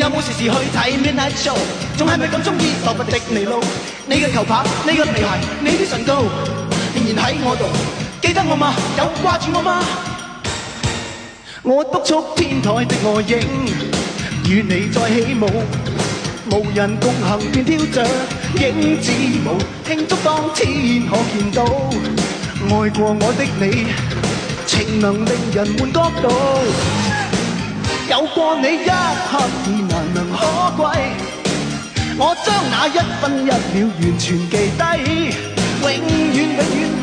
有冇時時去睇 Midnight Show？ 仲係咪咁中意羅拔迪尼路？你嘅球拍，你嘅皮鞋，你啲唇膏，仍然喺我度。記得我嗎？有掛住我嗎？我督促天台的外影，與你再起舞，無人共行便跳着影子舞，慶祝當天可見到，愛過我的你，情能令人換角度。有過你一刻已難能可貴，我將那1分1秒完全記低，永遠永遠。